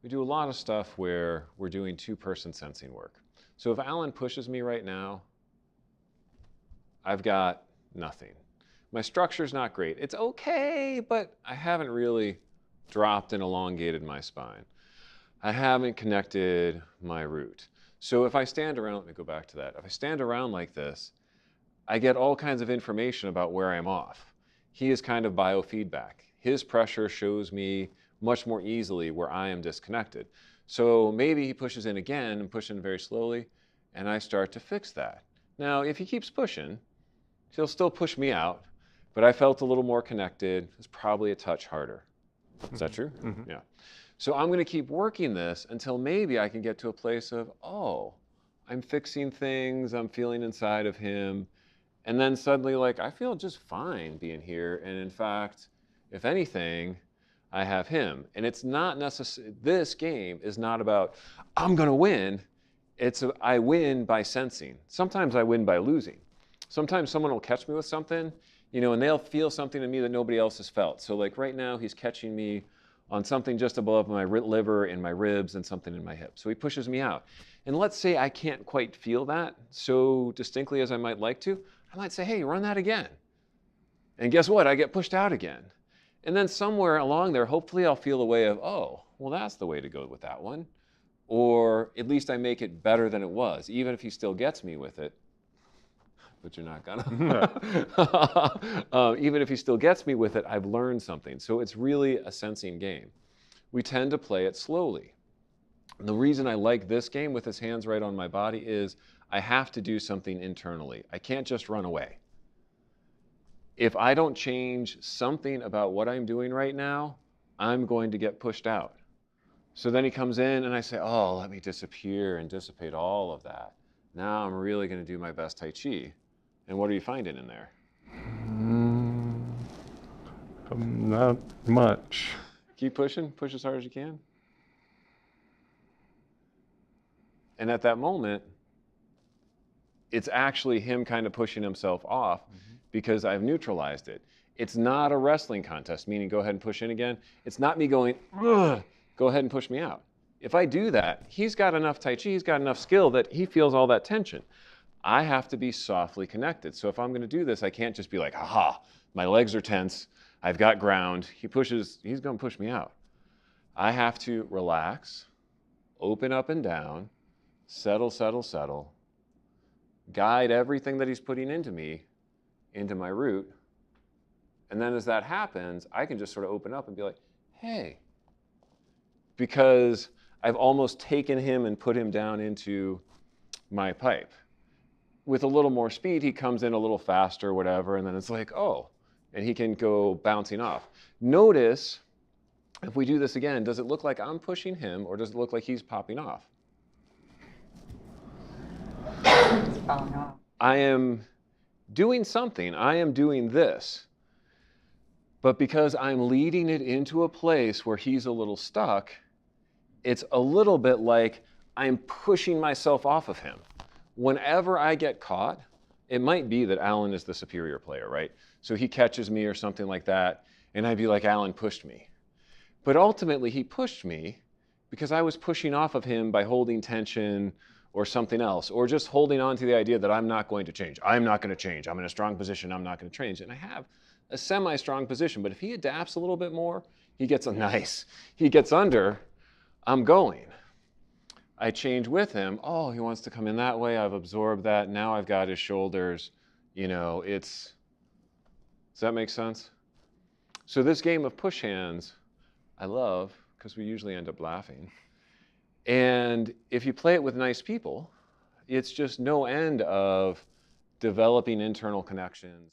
we do a lot of stuff where we're doing two-person sensing work. So if Alan pushes me right now, I've got nothing. My structure's not great. It's okay, but I haven't really dropped and elongated my spine. I haven't connected my root. So if I stand around, let me go back to that. If I stand around like this, I get all kinds of information about where I'm off. He is kind of biofeedback. His pressure shows me much more easily where I am disconnected. So maybe he pushes in again and pushes in very slowly, and I start to fix that. Now, if he keeps pushing, he'll still push me out, but I felt a little more connected. It's probably a touch harder. Is that true? Mm-hmm. Yeah. So I'm going to keep working this until maybe I can get to a place of, oh, I'm fixing things, I'm feeling inside of him. And then suddenly, like, I feel just fine being here. And in fact, if anything, I have him. And it's not necessary, this game is not about, I'm going to win. It's, I win by sensing. Sometimes I win by losing. Sometimes someone will catch me with something, you know, and they'll feel something in me that nobody else has felt. So like right now, he's catching me on something just above my liver and my ribs and something in my hip. So he pushes me out. And let's say I can't quite feel that so distinctly as I might like to. I might say, hey, run that again. And guess what? I get pushed out again. And then somewhere along there, hopefully I'll feel a way of, oh, well, that's the way to go with that one. Or at least I make it better than it was, even if he still gets me with it. But you're not gonna. Even if he still gets me with it, I've learned something. So it's really a sensing game. We tend to play it slowly. And the reason I like this game with his hands right on my body is I have to do something internally. I can't just run away. If I don't change something about what I'm doing right now, I'm going to get pushed out. So then he comes in and I say, oh, let me disappear and dissipate all of that. Now I'm really going to do my best Tai Chi. And what are you finding in there? Not much. Keep pushing, push as hard as you can. And at that moment, it's actually him kind of pushing himself off because I've neutralized it. It's not a wrestling contest, meaning go ahead and push in again. It's not me going, ugh, go ahead and push me out. If I do that, he's got enough Tai Chi, he's got enough skill that he feels all that tension. I have to be softly connected. So if I'm going to do this, I can't just be like, aha, my legs are tense, I've got ground. He pushes, he's going to push me out. I have to relax, open up and down, settle, settle, settle, guide everything that he's putting into me, into my root. And then as that happens, I can just sort of open up and be like, hey, because I've almost taken him and put him down into my pipe. With a little more speed, he comes in a little faster, whatever, and then it's like, oh, and he can go bouncing off. Notice, if we do this again, does it look like I'm pushing him or does it look like he's popping off? Oh, no. I am doing something. I am doing this. But because I'm leading it into a place where he's a little stuck, it's a little bit like I'm pushing myself off of him. Whenever I get caught, it might be that Alan is the superior player, right? So he catches me or something like that, and I'd be like, Alan pushed me. But ultimately, he pushed me because I was pushing off of him by holding tension or something else, or just holding on to the idea that I'm not going to change. I'm not going to change. I'm in a strong position. I'm not going to change. And I have a semi-strong position, but if he adapts a little bit more, he gets a nice. He gets under, I'm going. I change with him. Oh, he wants to come in that way. I've absorbed that. Now I've got his shoulders. You know, does that make sense? So this game of push hands, I love because we usually end up laughing. And if you play it with nice people, it's just no end of developing internal connections.